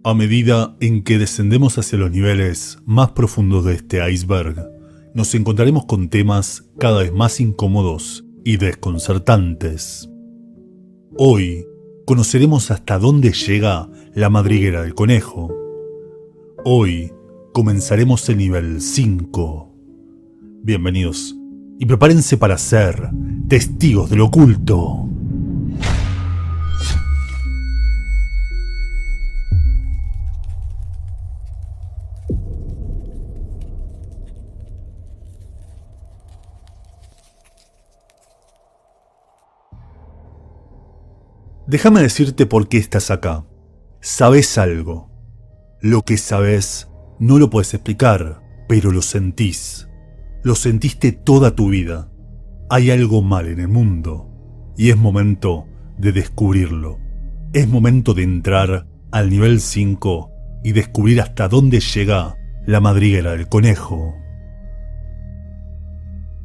A medida en que descendemos hacia los niveles más profundos de este iceberg, nos encontraremos con temas cada vez más incómodos y desconcertantes. Hoy conoceremos hasta dónde llega la madriguera del conejo. Hoy comenzaremos el nivel 5. Bienvenidos y prepárense para ser testigos de lo oculto. Déjame decirte por qué estás acá. Sabes algo. Lo que sabes no lo puedes explicar, pero lo sentís. Lo sentiste toda tu vida. Hay algo mal en el mundo y es momento de descubrirlo. Es momento de entrar al nivel 5 y descubrir hasta dónde llega la madriguera del conejo.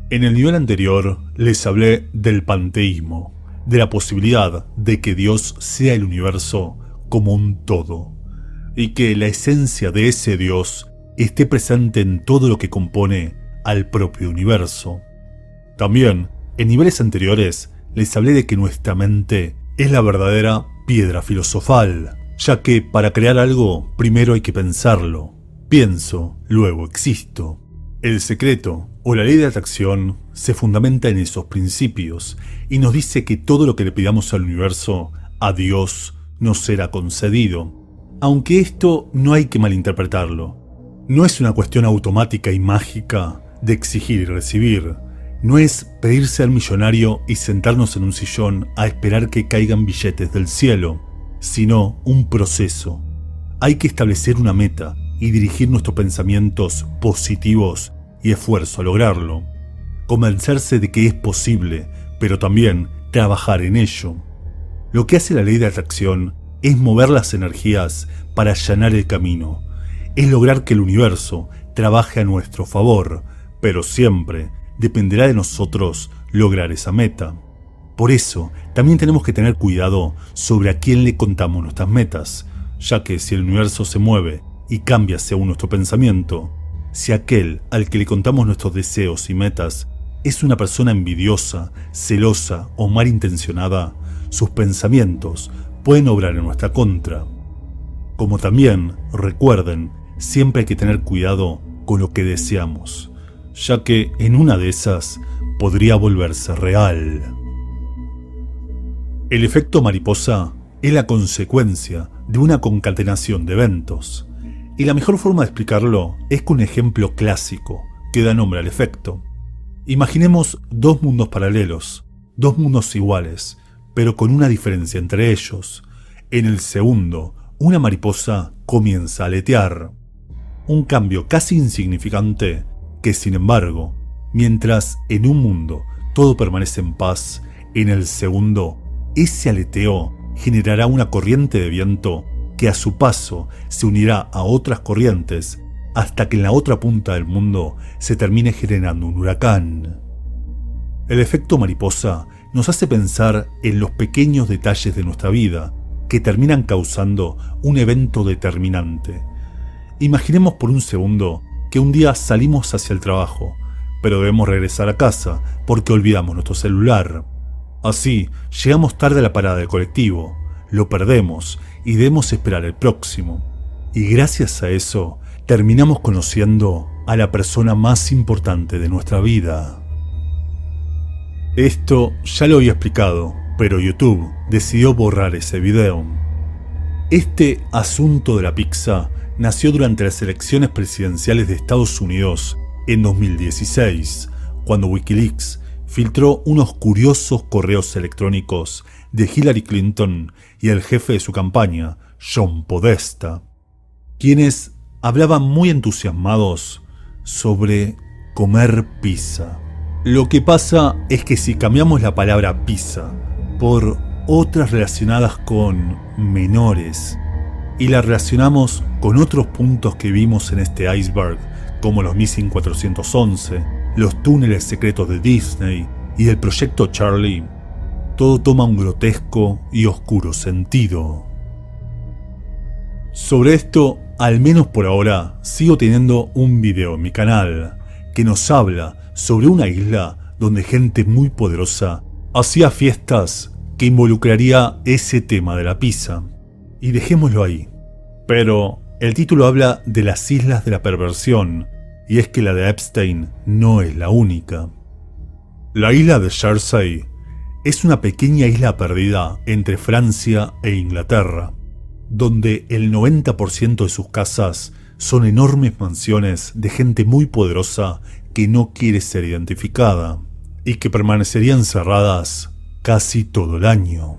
En el nivel anterior les hablé del panteísmo, de la posibilidad de que Dios sea el universo como un todo, y que la esencia de ese Dios esté presente en todo lo que compone al propio universo. También, en niveles anteriores, les hablé de que nuestra mente es la verdadera piedra filosofal, ya que para crear algo, primero hay que pensarlo. Pienso, luego existo. El secreto, o la ley de atracción, se fundamenta en esos principios y nos dice que todo lo que le pidamos al universo, a Dios, nos será concedido. Aunque esto no hay que malinterpretarlo. No es una cuestión automática y mágica de exigir y recibir. No es pedir ser millonario y sentarnos en un sillón a esperar que caigan billetes del cielo, sino un proceso. Hay que establecer una meta y dirigir nuestros pensamientos positivos y esfuerzo a lograrlo. Convencerse de que es posible, pero también trabajar en ello. Lo que hace la ley de atracción es mover las energías para allanar el camino. Es lograr que el universo trabaje a nuestro favor, pero siempre dependerá de nosotros lograr esa meta. Por eso, también tenemos que tener cuidado sobre a quién le contamos nuestras metas, ya que si el universo se mueve y cambia según nuestro pensamiento, si aquel al que le contamos nuestros deseos y metas es una persona envidiosa, celosa o malintencionada, sus pensamientos pueden obrar en nuestra contra. Como también, recuerden, siempre hay que tener cuidado con lo que deseamos, ya que en una de esas podría volverse real. El efecto mariposa es la consecuencia de una concatenación de eventos. Y la mejor forma de explicarlo es con un ejemplo clásico que da nombre al efecto. Imaginemos dos mundos paralelos, dos mundos iguales, pero con una diferencia entre ellos. En el segundo, una mariposa comienza a aletear. Un cambio casi insignificante que, sin embargo, mientras en un mundo todo permanece en paz, en el segundo, ese aleteo generará una corriente de viento que a su paso se unirá a otras corrientes hasta que en la otra punta del mundo se termine generando un huracán. El efecto mariposa nos hace pensar en los pequeños detalles de nuestra vida que terminan causando un evento determinante. Imaginemos por un segundo que un día salimos hacia el trabajo, pero debemos regresar a casa porque olvidamos nuestro celular. Así, llegamos tarde a la parada del colectivo, lo perdemos y debemos esperar el próximo. Y gracias a eso, terminamos conociendo a la persona más importante de nuestra vida. Esto ya lo había explicado, pero YouTube decidió borrar ese video. Este asunto de la pizza nació durante las elecciones presidenciales de Estados Unidos en 2016, cuando Wikileaks filtró unos curiosos correos electrónicos de Hillary Clinton y el jefe de su campaña, John Podesta, quienes hablaban muy entusiasmados sobre comer pizza. Lo que pasa es que si cambiamos la palabra pizza por otras relacionadas con menores y la relacionamos con otros puntos que vimos en este iceberg, como los Missing 411, los túneles secretos de Disney y el proyecto Charlie, todo toma un grotesco y oscuro sentido. Sobre esto, al menos por ahora, sigo teniendo un video en mi canal que nos habla sobre una isla donde gente muy poderosa hacía fiestas que involucraría ese tema de la pizza. Y dejémoslo ahí. Pero el título habla de las islas de la perversión, y es que la de Epstein no es la única. La isla de Jersey es una pequeña isla perdida entre Francia e Inglaterra, donde el 90% de sus casas son enormes mansiones de gente muy poderosa que no quiere ser identificada y que permanecerían cerradas casi todo el año.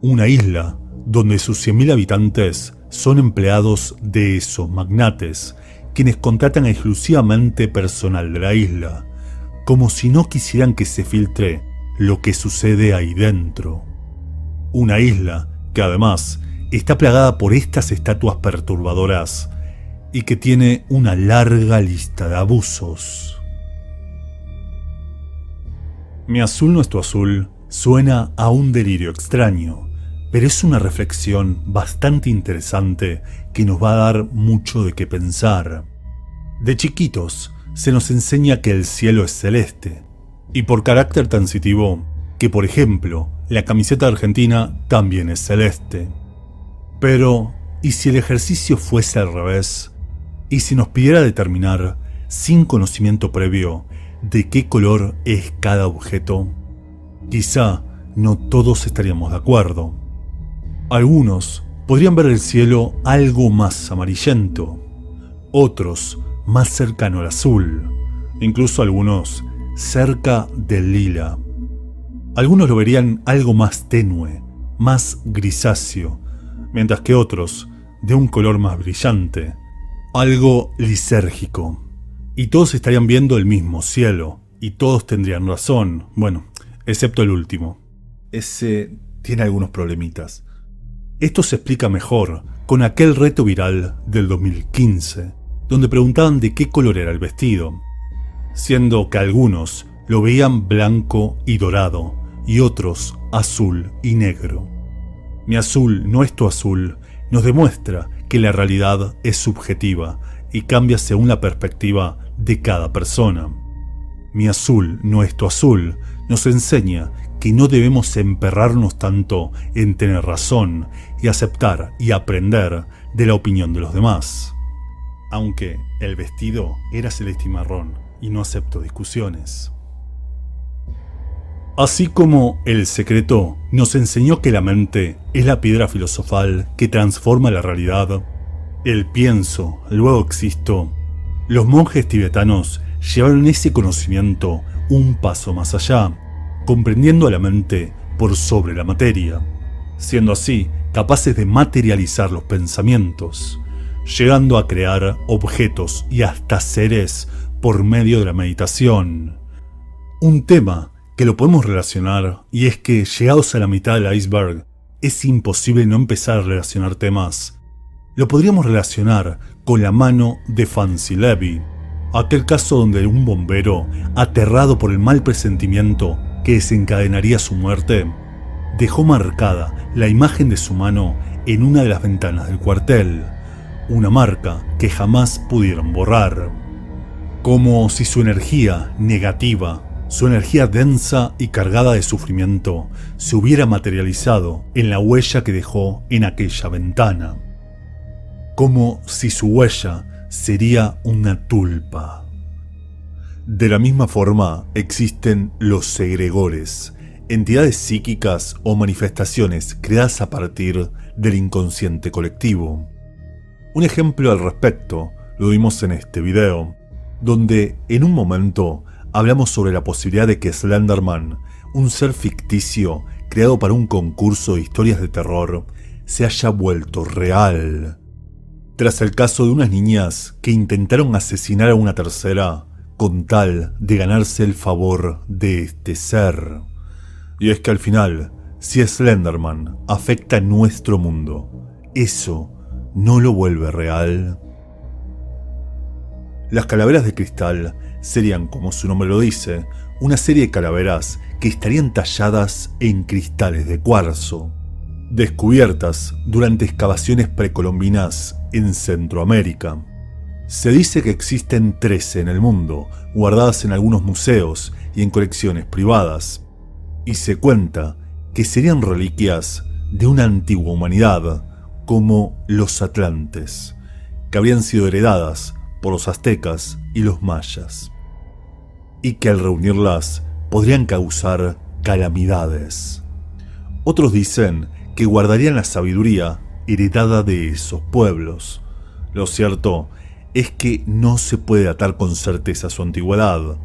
Una isla donde sus 100.000 habitantes son empleados de esos magnates, quienes contratan exclusivamente personal de la isla, como si no quisieran que se filtre lo que sucede ahí dentro. Una isla que además está plagada por estas estatuas perturbadoras y que tiene una larga lista de abusos. Mi azul no es tu azul suena a un delirio extraño, pero es una reflexión bastante interesante que nos va a dar mucho de qué pensar. De chiquitos se nos enseña que el cielo es celeste, y por carácter transitivo, que por ejemplo, la camiseta argentina también es celeste. Pero, ¿y si el ejercicio fuese al revés? ¿Y si nos pidiera determinar, sin conocimiento previo, de qué color es cada objeto? Quizá no todos estaríamos de acuerdo. Algunos podrían ver el cielo algo más amarillento, otros más cercano al azul, incluso algunos cerca del lila. Algunos lo verían algo más tenue, más grisáceo, mientras que otros de un color más brillante, algo lisérgico. Y todos estarían viendo el mismo cielo, y todos tendrían razón, bueno, excepto el último. Ese tiene algunos problemitas. Esto se explica mejor con aquel reto viral del 2015, donde preguntaban de qué color era el vestido, siendo que algunos lo veían blanco y dorado, y otros azul y negro. Mi azul no es tu azul nos demuestra que la realidad es subjetiva y cambia según la perspectiva de cada persona. Mi azul no es tu azul nos enseña que no debemos emperrarnos tanto en tener razón y aceptar y aprender de la opinión de los demás. Aunque el vestido era celeste y marrón y no acepto discusiones. Así como El Secreto nos enseñó que la mente es la piedra filosofal que transforma la realidad, el pienso, luego existo, los monjes tibetanos llevaron ese conocimiento un paso más allá, comprendiendo a la mente por sobre la materia, siendo así capaces de materializar los pensamientos, llegando a crear objetos y hasta seres por medio de la meditación. Un tema que lo podemos relacionar, y es que llegados a la mitad del iceberg, es imposible no empezar a relacionar temas. Lo podríamos relacionar con la mano de Fancy Levy, aquel caso donde un bombero, aterrado por el mal presentimiento que desencadenaría su muerte, dejó marcada la imagen de su mano en una de las ventanas del cuartel, una marca que jamás pudieron borrar. Como si su energía negativa, su energía densa y cargada de sufrimiento, se hubiera materializado en la huella que dejó en aquella ventana. Como si su huella sería una tulpa. De la misma forma existen los segregores, entidades psíquicas o manifestaciones creadas a partir del inconsciente colectivo. Un ejemplo al respecto lo vimos en este video, donde en un momento hablamos sobre la posibilidad de que Slenderman, un ser ficticio creado para un concurso de historias de terror, se haya vuelto real. Tras el caso de unas niñas que intentaron asesinar a una tercera con tal de ganarse el favor de este ser. Y es que al final, si Slenderman afecta a nuestro mundo, ¿eso no lo vuelve real? Las calaveras de cristal serían, como su nombre lo dice, una serie de calaveras que estarían talladas en cristales de cuarzo, descubiertas durante excavaciones precolombinas en Centroamérica. Se dice que existen 13 en el mundo, guardadas en algunos museos y en colecciones privadas, y se cuenta que serían reliquias de una antigua humanidad, como los atlantes, que habrían sido heredadas por los aztecas y los mayas, y que al reunirlas podrían causar calamidades. Otros dicen que guardarían la sabiduría heredada de esos pueblos. Lo cierto es que no se puede datar con certeza su antigüedad,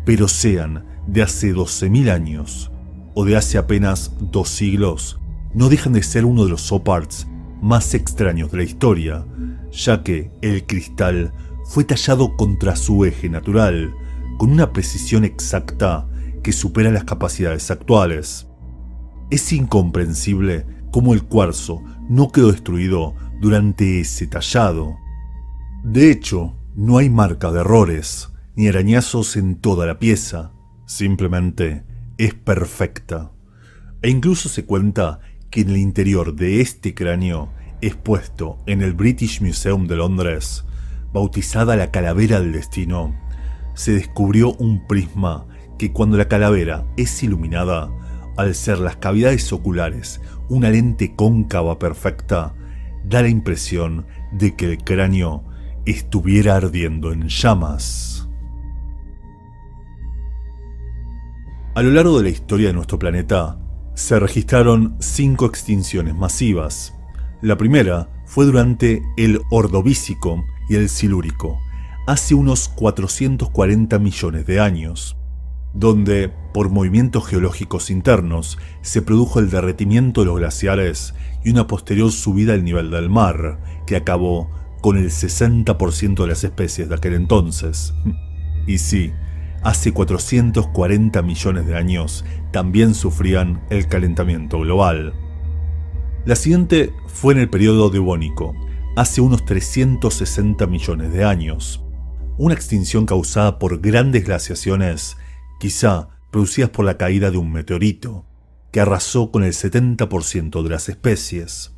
pero sean de hace 12.000 años o de hace apenas 2 siglos, no dejan de ser uno de los oparts más extraños de la historia, ya que el cristal fue tallado contra su eje natural, con una precisión exacta que supera las capacidades actuales. Es incomprensible cómo el cuarzo no quedó destruido durante ese tallado. De hecho, no hay marca de errores ni arañazos en toda la pieza, simplemente es perfecta. E incluso se cuenta que en el interior de este cráneo, expuesto en el British Museum de Londres, bautizada la Calavera del Destino, se descubrió un prisma que cuando la calavera es iluminada, al ser las cavidades oculares una lente cóncava perfecta, da la impresión de que el cráneo estuviera ardiendo en llamas. A lo largo de la historia de nuestro planeta, se registraron 5 extinciones masivas. La primera fue durante el Ordovícico y el Silúrico, hace unos 440 millones de años, donde, por movimientos geológicos internos, se produjo el derretimiento de los glaciares y una posterior subida del nivel del mar, que acabó con el 60% de las especies de aquel entonces. Y sí, hace 440 millones de años también sufrían el calentamiento global. La siguiente fue en el periodo Devónico, hace unos 360 millones de años. Una extinción causada por grandes glaciaciones, quizá producidas por la caída de un meteorito, que arrasó con el 70% de las especies.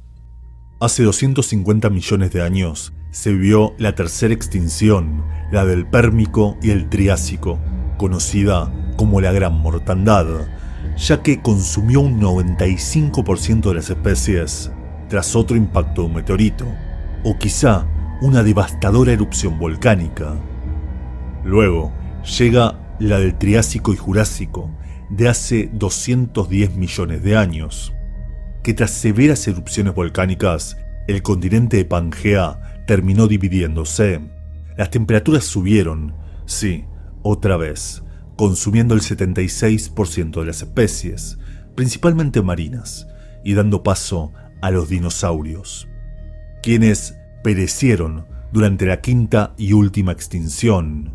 Hace 250 millones de años se vivió la tercera extinción, la del Pérmico y el Triásico, conocida como la Gran Mortandad, ya que consumió un 95% de las especies tras otro impacto de un meteorito, o quizá una devastadora erupción volcánica. Luego llega la del Triásico y Jurásico, de hace 210 millones de años, que tras severas erupciones volcánicas, el continente de Pangea terminó dividiéndose. Las temperaturas subieron, sí, otra vez, consumiendo el 76% de las especies, principalmente marinas, y dando paso a los dinosaurios, quienes perecieron durante la quinta y última extinción,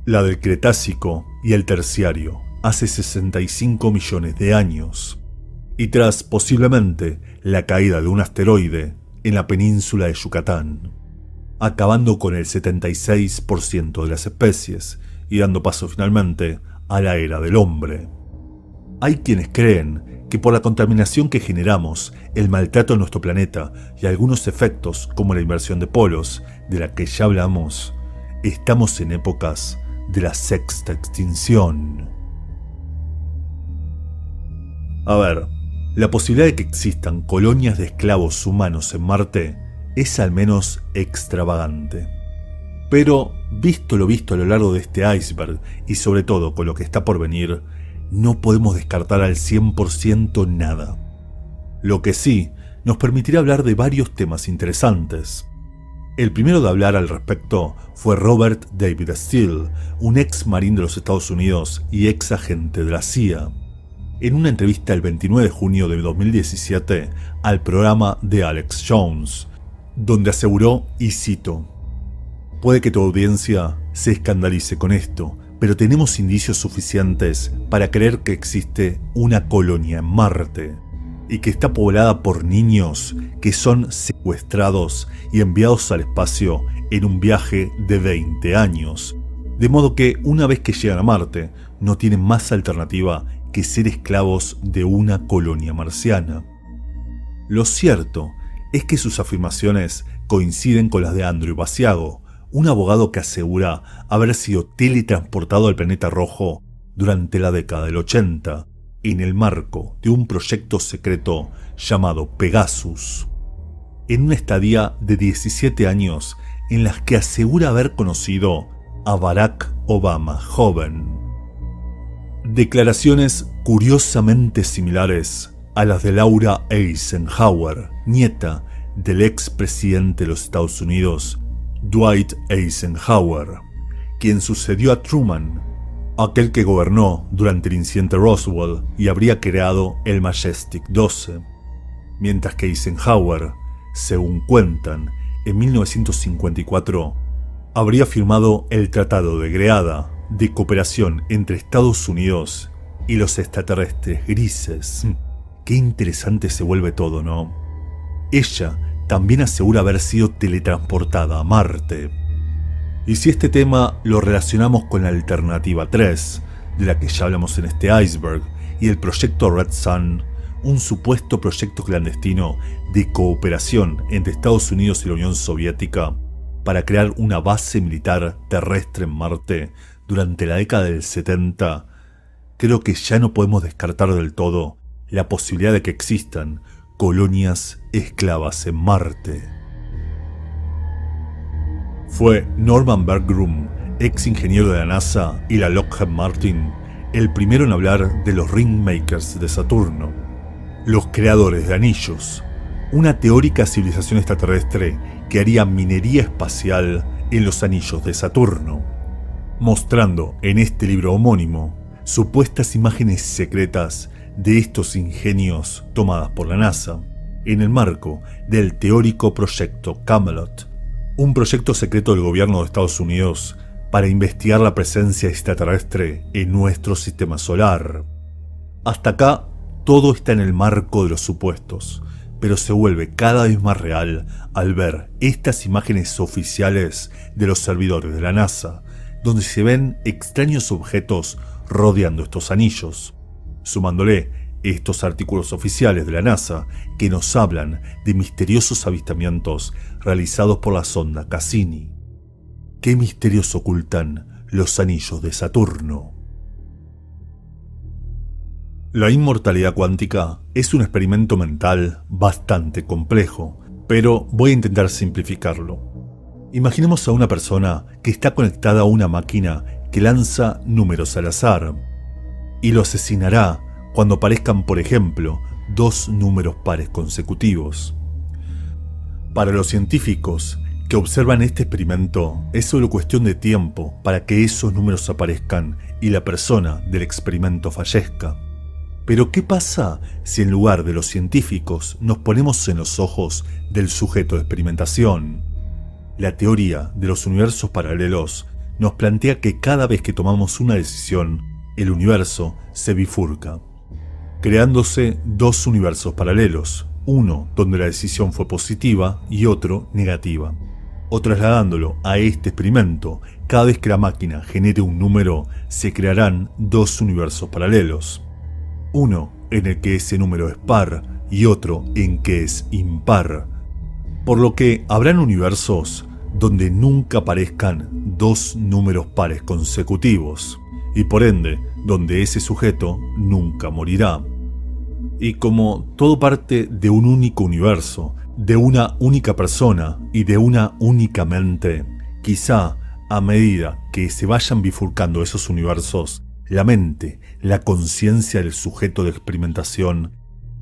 la del Cretácico y el Terciario, hace 65 millones de años, y tras posiblemente la caída de un asteroide en la península de Yucatán, acabando con el 76% de las especies y dando paso finalmente a la era del hombre. Hay quienes creen que por la contaminación que generamos, el maltrato de nuestro planeta y algunos efectos como la inversión de polos, de la que ya hablamos, estamos en épocas de la sexta extinción. A ver, la posibilidad de que existan colonias de esclavos humanos en Marte es al menos extravagante. Pero, visto lo visto a lo largo de este iceberg, y sobre todo con lo que está por venir, no podemos descartar al 100% nada. Lo que sí, nos permitirá hablar de varios temas interesantes. El primero de hablar al respecto fue Robert David Steele, un ex marín de los Estados Unidos y ex agente de la CIA, en una entrevista el 29 de junio de 2017 al programa de Alex Jones, donde aseguró, y cito: "Puede que tu audiencia se escandalice con esto, pero tenemos indicios suficientes para creer que existe una colonia en Marte y que está poblada por niños que son secuestrados y enviados al espacio en un viaje de 20 años. De modo que una vez que llegan a Marte, no tienen más alternativa que ser esclavos de una colonia marciana". Lo cierto es que sus afirmaciones coinciden con las de Andrew Basiago, un abogado que asegura haber sido teletransportado al planeta rojo durante la década del 80, en el marco de un proyecto secreto llamado Pegasus, en una estadía de 17 años en las que asegura haber conocido a Barack Obama joven. Declaraciones curiosamente similares a las de Laura Eisenhower, nieta del expresidente de los Estados Unidos, Dwight Eisenhower, quien sucedió a Truman, aquel que gobernó durante el incidente Roswell y habría creado el Majestic 12, mientras que Eisenhower, según cuentan, en 1954 habría firmado el Tratado de Greada de cooperación entre Estados Unidos y los extraterrestres grises. Qué interesante se vuelve todo, ¿no? Ella también asegura haber sido teletransportada a Marte. Y si este tema lo relacionamos con la alternativa 3, de la que ya hablamos en este iceberg, y el proyecto Red Sun, un supuesto proyecto clandestino de cooperación entre Estados Unidos y la Unión Soviética para crear una base militar terrestre en Marte durante la década del 70, creo que ya no podemos descartar del todo la posibilidad de que existan colonias esclavas en Marte. Fue Norman Berggrum, ex ingeniero de la NASA y la Lockheed Martin, el primero en hablar de los Ringmakers de Saturno, los creadores de anillos, una teórica civilización extraterrestre que haría minería espacial en los anillos de Saturno, mostrando en este libro homónimo supuestas imágenes secretas de estos ingenios tomadas por la NASA, en el marco del teórico proyecto Camelot, un proyecto secreto del gobierno de Estados Unidos para investigar la presencia extraterrestre en nuestro sistema solar. Hasta acá todo está en el marco de los supuestos, pero se vuelve cada vez más real al ver estas imágenes oficiales de los servidores de la NASA, donde se ven extraños objetos rodeando estos anillos, sumándole estos artículos oficiales de la NASA que nos hablan de misteriosos avistamientos realizados por la sonda Cassini. ¿Qué misterios ocultan los anillos de Saturno? La inmortalidad cuántica es un experimento mental bastante complejo, pero voy a intentar simplificarlo. Imaginemos a una persona que está conectada a una máquina que lanza números al azar y lo asesinará cuando aparezcan, por ejemplo, dos números pares consecutivos. Para los científicos que observan este experimento, es solo cuestión de tiempo para que esos números aparezcan y la persona del experimento fallezca. Pero ¿qué pasa si en lugar de los científicos nos ponemos en los ojos del sujeto de experimentación? La teoría de los universos paralelos nos plantea que cada vez que tomamos una decisión, el universo se bifurca, creándose dos universos paralelos, uno donde la decisión fue positiva y otro negativa. O trasladándolo a este experimento, cada vez que la máquina genere un número, se crearán dos universos paralelos. Uno en el que ese número es par y otro en que es impar. Por lo que habrán universos donde nunca aparezcan dos números pares consecutivos, y por ende, donde ese sujeto nunca morirá. Y como todo parte de un único universo, de una única persona y de una única mente, quizá a medida que se vayan bifurcando esos universos, la mente, la conciencia del sujeto de experimentación,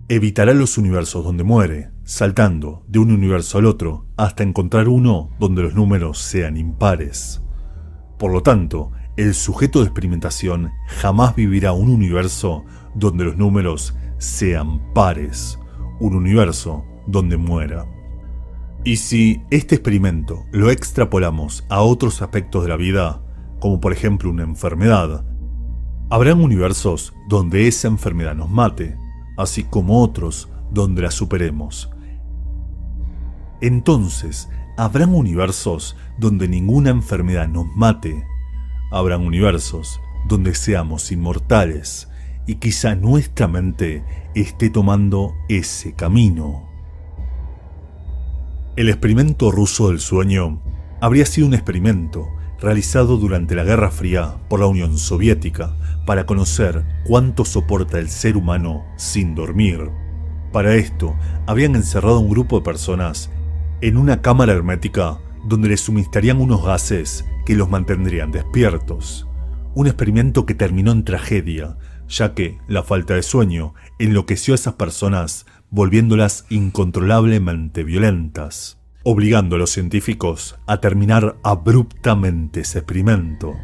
evitará los universos donde muere, saltando de un universo al otro hasta encontrar uno donde los números sean impares. Por lo tanto, el sujeto de experimentación jamás vivirá un universo donde los números sean pares, un universo donde muera. Y si este experimento lo extrapolamos a otros aspectos de la vida, como por ejemplo una enfermedad, habrán universos donde esa enfermedad nos mate, así como otros donde la superemos. Entonces, habrán universos donde ninguna enfermedad nos mate. Habrán universos donde seamos inmortales y quizá nuestra mente esté tomando ese camino. El experimento ruso del sueño habría sido un experimento realizado durante la Guerra Fría por la Unión Soviética para conocer cuánto soporta el ser humano sin dormir. Para esto, habían encerrado a un grupo de personas en una cámara hermética donde les suministrarían unos gases que los mantendrían despiertos. Un experimento que terminó en tragedia, ya que la falta de sueño enloqueció a esas personas, volviéndolas incontrolablemente violentas, obligando a los científicos a terminar abruptamente ese experimento.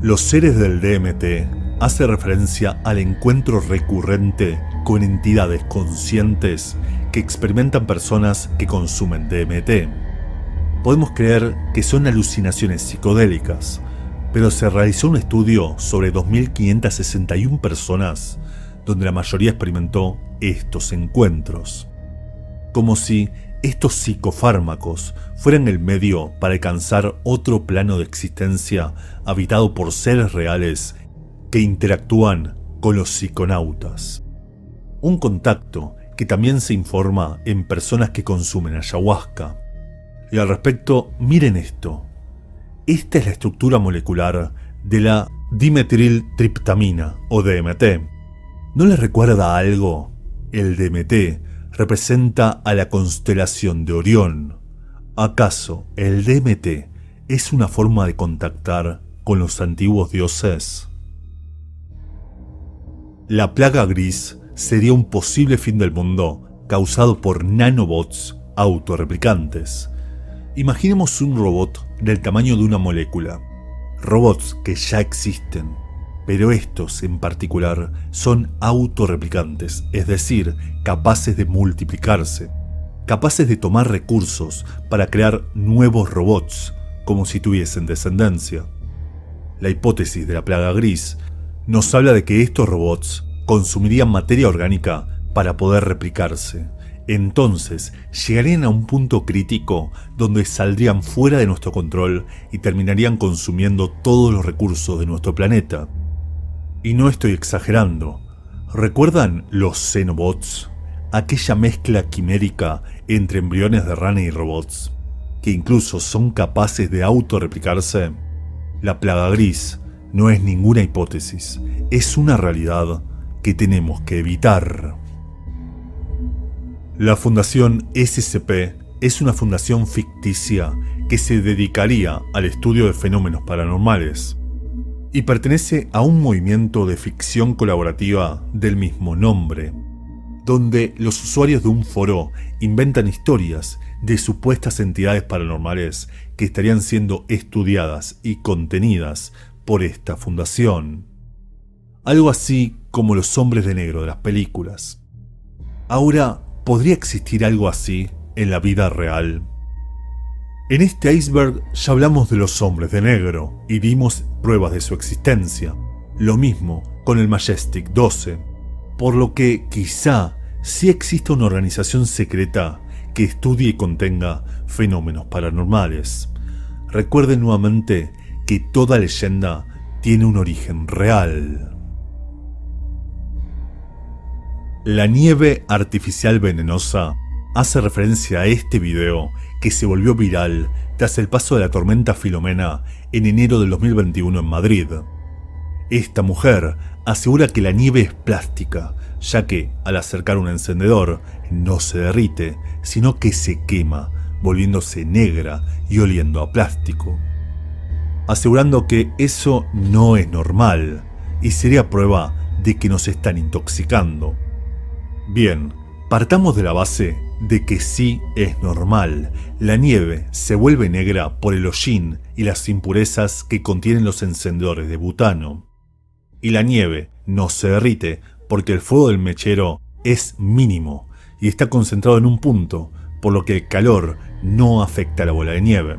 Los seres del DMT hace referencia al encuentro recurrente con entidades conscientes que experimentan personas que consumen DMT. Podemos creer que son alucinaciones psicodélicas, pero se realizó un estudio sobre 2.561 personas, donde la mayoría experimentó estos encuentros. Como si estos psicofármacos fueran el medio para alcanzar otro plano de existencia habitado por seres reales que interactúan con los psiconautas. Un contacto que también se informa en personas que consumen ayahuasca. Y al respecto, miren esto. Esta es la estructura molecular de la dimetiltriptamina o DMT. ¿No les recuerda algo? El DMT representa a la constelación de Orión. ¿Acaso el DMT es una forma de contactar con los antiguos dioses? La plaga gris sería un posible fin del mundo causado por nanobots autorreplicantes. Imaginemos un robot del tamaño de una molécula. Robots que ya existen, pero estos en particular son autorreplicantes, es decir, capaces de multiplicarse, capaces de tomar recursos para crear nuevos robots, como si tuviesen descendencia. La hipótesis de la plaga gris nos habla de que estos robots consumirían materia orgánica para poder replicarse. Entonces llegarían a un punto crítico donde saldrían fuera de nuestro control y terminarían consumiendo todos los recursos de nuestro planeta. Y no estoy exagerando. ¿Recuerdan los Xenobots? Aquella mezcla quimérica entre embriones de rana y robots, que incluso son capaces de autorreplicarse. La plaga gris no es ninguna hipótesis, es una realidad que tenemos que evitar. La Fundación SCP es una fundación ficticia que se dedicaría al estudio de fenómenos paranormales y pertenece a un movimiento de ficción colaborativa del mismo nombre, donde los usuarios de un foro inventan historias de supuestas entidades paranormales que estarían siendo estudiadas y contenidas por esta fundación. Algo así como los hombres de negro de las películas. Ahora, ¿podría existir algo así en la vida real? En este iceberg ya hablamos de los hombres de negro y dimos pruebas de su existencia. Lo mismo con el Majestic 12. Por lo que quizá sí exista una organización secreta que estudie y contenga fenómenos paranormales. Recuerden nuevamente que toda leyenda tiene un origen real. La nieve artificial venenosa hace referencia a este video que se volvió viral tras el paso de la tormenta Filomena en enero del 2021 en Madrid. Esta mujer asegura que la nieve es plástica, ya que al acercar un encendedor no se derrite, sino que se quema, volviéndose negra y oliendo a plástico, asegurando que eso no es normal y sería prueba de que nos están intoxicando. Bien, partamos de la base de que sí es normal. La nieve se vuelve negra por el hollín y las impurezas que contienen los encendedores de butano. Y la nieve no se derrite porque el fuego del mechero es mínimo y está concentrado en un punto, por lo que el calor no afecta a la bola de nieve.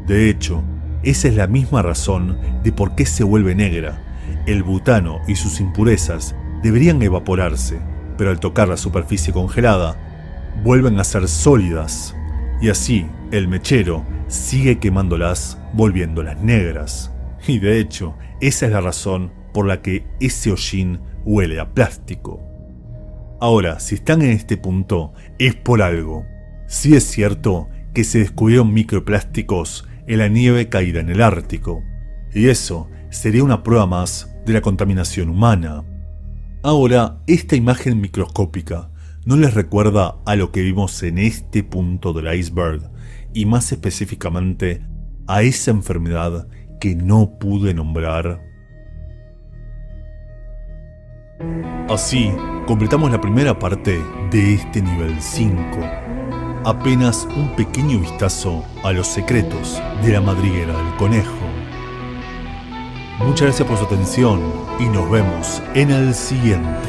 De hecho, esa es la misma razón de por qué se vuelve negra. El butano y sus impurezas deberían evaporarse, pero al tocar la superficie congelada, vuelven a ser sólidas, y así el mechero sigue quemándolas, volviéndolas negras. Y de hecho, esa es la razón por la que ese hollín huele a plástico. Ahora, si están en este punto, es por algo. Sí es cierto que se descubrieron microplásticos en la nieve caída en el Ártico, y eso sería una prueba más de la contaminación humana. Ahora, esta imagen microscópica no les recuerda a lo que vimos en este punto del iceberg, y más específicamente a esa enfermedad que no pude nombrar. Así, completamos la primera parte de este nivel 5. Apenas un pequeño vistazo a los secretos de la madriguera del conejo. Muchas gracias por su atención y nos vemos en el siguiente.